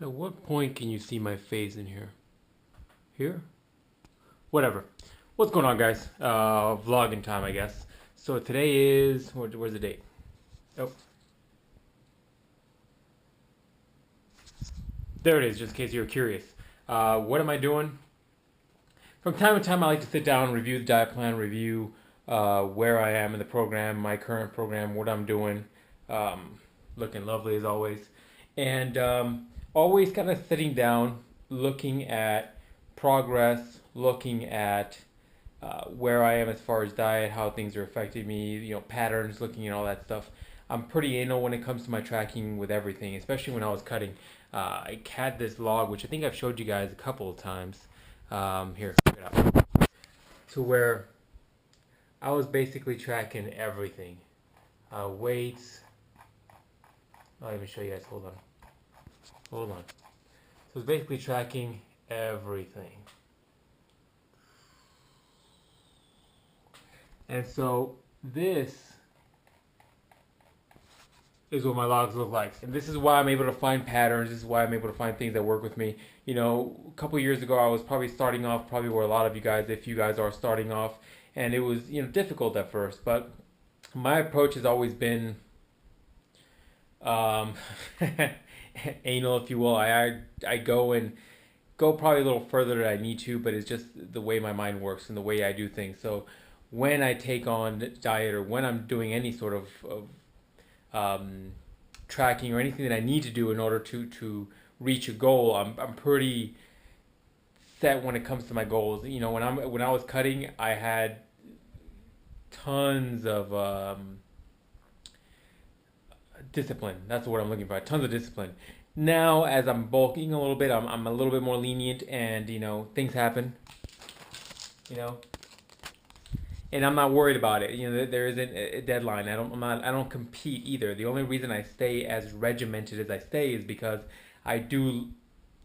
At what point can you see my face in here? Here? Whatever. What's going on, guys? Vlogging time, I guess. So today is, where's the date? Oh. There it is, just in case you're curious. What am I doing? From time to time, I like to sit down, review the diet plan, review where I am in the program, my current program, what I'm doing. Looking lovely as always. And always kind of sitting down, looking at progress, looking at where I am as far as diet, how things are affecting me, patterns, looking at all that stuff. I'm pretty anal when it comes to my tracking with everything, especially when I was cutting. I had this log, which I think I've showed you guys a couple of times. Here, check it out. To where I was basically tracking everything. Weights. I'll even show you guys. Hold on. So it's basically tracking everything. And so this is what my logs look like. And this is why I'm able to find patterns. This is why I'm able to find things that work with me. A couple years ago, I was probably starting off, probably where a lot of you guys, if you guys are starting off, and it was, difficult at first. But my approach has always been anal, if you will. I go probably a little further than I need to, but it's just the way my mind works and the way I do things. So when I take on diet or when I'm doing any sort of tracking or anything that I need to do in order to reach a goal, I'm pretty set when it comes to my goals. When I was cutting, I had tons of discipline. That's what I'm looking for. Tons of discipline. Now, as I'm bulking a little bit, I'm a little bit more lenient, and things happen. And I'm not worried about it. There isn't a deadline. I don't compete either. The only reason I stay as regimented as I stay is because I do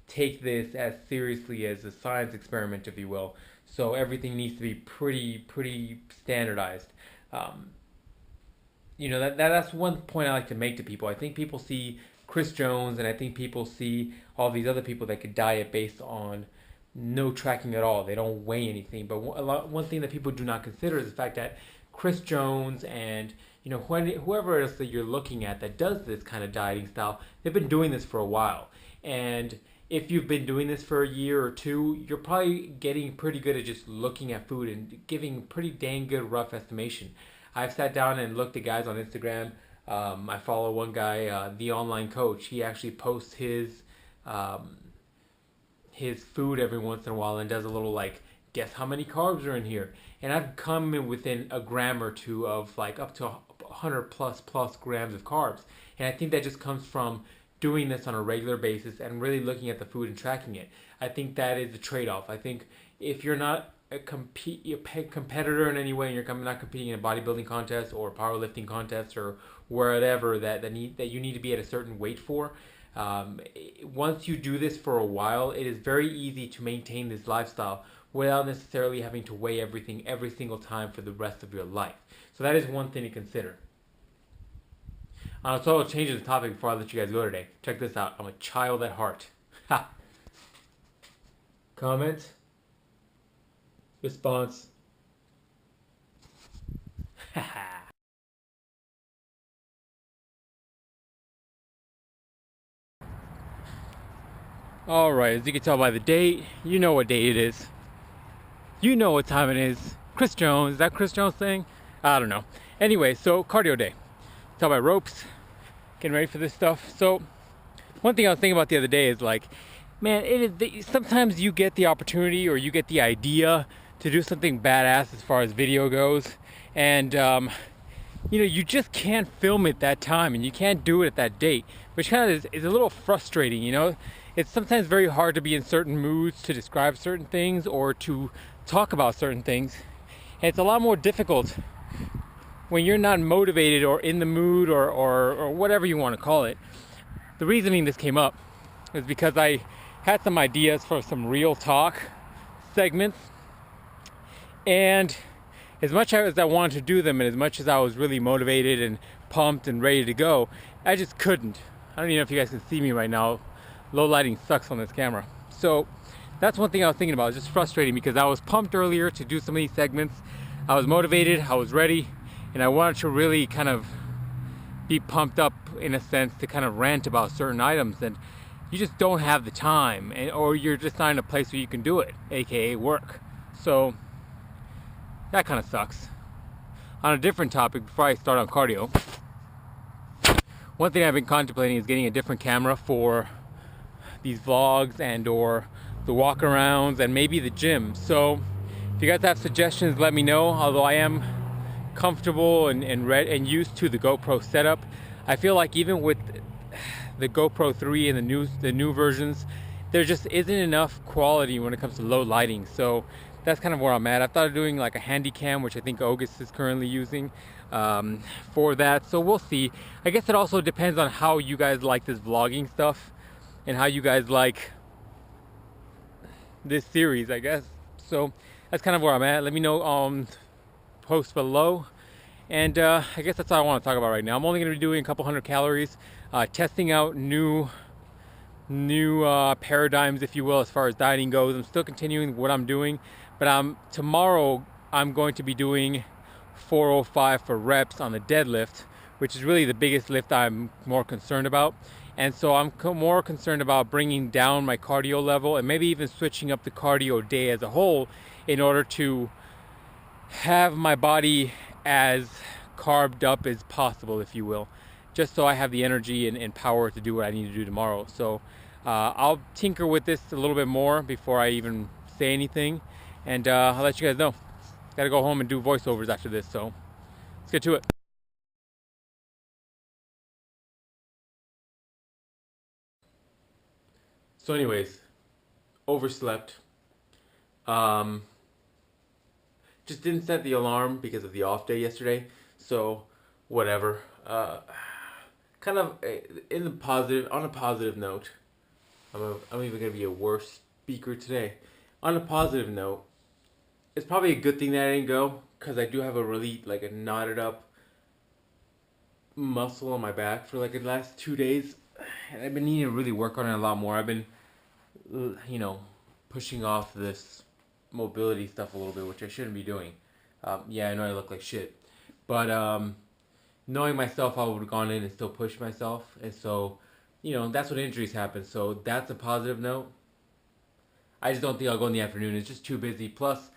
take this as seriously as a science experiment, if you will. So everything needs to be pretty standardized. That's one point I like to make to people. I think people see Chris Jones, and I think people see all these other people that could diet based on no tracking at all. They don't weigh anything. But one thing that people do not consider is the fact that Chris Jones and whoever else that you're looking at that does this kind of dieting style, they've been doing this for a while. And if you've been doing this for a year or two, you're probably getting pretty good at just looking at food and giving pretty dang good rough estimation. I've sat down and looked at guys on Instagram. I follow one guy, the online coach. He actually posts his food every once in a while and does a little guess how many carbs are in here. And I've come in within a gram or two of up to 100 plus grams of carbs. And I think that just comes from doing this on a regular basis and really looking at the food and tracking it. I think that is the trade-off. I think if you're not a competitor in any way, and you're not competing in a bodybuilding contest or powerlifting contest or wherever that you need to be at a certain weight for, once you do this for a while, it is very easy to maintain this lifestyle without necessarily having to weigh everything every single time for the rest of your life. So that is one thing to consider. So I'll change the topic before I let you guys go today. Check this out. I'm a child at heart. Ha! Comment? Response? Alright, as you can tell by the date, you know what date it is. You know what time it is. Chris Jones, is that Chris Jones thing? I don't know. Anyway, so cardio day. Tell by ropes, getting ready for this stuff. So, one thing I was thinking about the other day is man, sometimes you get the opportunity or you get the idea to do something badass as far as video goes, and you just can't film it that time, and you can't do it at that date, which kind of is a little frustrating. It's sometimes very hard to be in certain moods to describe certain things or to talk about certain things, and it's a lot more difficult when you're not motivated or in the mood or whatever you want to call it. The reasoning this came up is because I had some ideas for some real talk segments, and as much as I wanted to do them and as much as I was really motivated and pumped and ready to go, I just couldn't. I don't even know if you guys can see me right now. low lighting sucks on this camera. So that's one thing I was thinking about. It's just frustrating because I was pumped earlier to do some of these segments. I was motivated, I was ready, and I wanted to really kind of be pumped up in a sense to kind of rant about certain items, and you just don't have the time, or you're just not in a place where you can do it, aka work. So that kind of sucks. On a different topic, before I start on cardio, one thing I've been contemplating is getting a different camera for these vlogs and or the walk-arounds and maybe the gym. So if you guys have suggestions, let me know. Although I am comfortable and used to the GoPro setup, I feel like even with the GoPro 3 and the new versions, there just isn't enough quality when it comes to low lighting. So that's kind of where I'm at. I thought of doing like a handy cam, which I think August is currently using for that. So we'll see. I guess it also depends on how you guys like this vlogging stuff and how you guys like this series, I guess. So that's kind of where I'm at. Let me know post below. And I guess that's all I want to talk about right now. I'm only going to be doing a couple hundred calories, testing out new paradigms, if you will, as far as dieting goes. I'm still continuing what I'm doing, but tomorrow I'm going to be doing 405 for reps on the deadlift, which is really the biggest lift I'm more concerned about. And so I'm more concerned about bringing down my cardio level and maybe even switching up the cardio day as a whole in order to have my body as carved up as possible, if you will, just so I have the energy and power to do what I need to do tomorrow. So I'll tinker with this a little bit more before I even say anything, and I'll let you guys know. Gotta go home and do voiceovers after this, so let's get to it. So anyways, overslept. Just didn't set the alarm because of the off day yesterday, so whatever. Kind of on a positive note, I'm even gonna be a worse speaker today. On a positive note, it's probably a good thing that I didn't go, because I do have a really like a knotted up muscle on my back for like the last 2 days, and I've been needing to really work on it a lot more. I've been, pushing off this mobility stuff a little bit, which I shouldn't be doing. Yeah, I know I look like shit, but knowing myself, I would have gone in and still pushed myself, and so, that's when injuries happen. So that's a positive note. I just don't think I'll go in the afternoon. It's just too busy. Plus,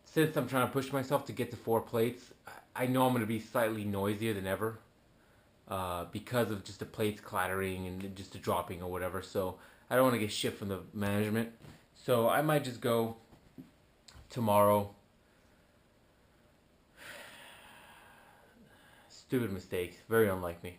since I'm trying to push myself to get to 4 plates, I know I'm going to be slightly noisier than ever because of just the plates clattering and just the dropping or whatever. So I don't want to get shit from the management. So I might just go tomorrow. Stupid mistake. Very unlike me.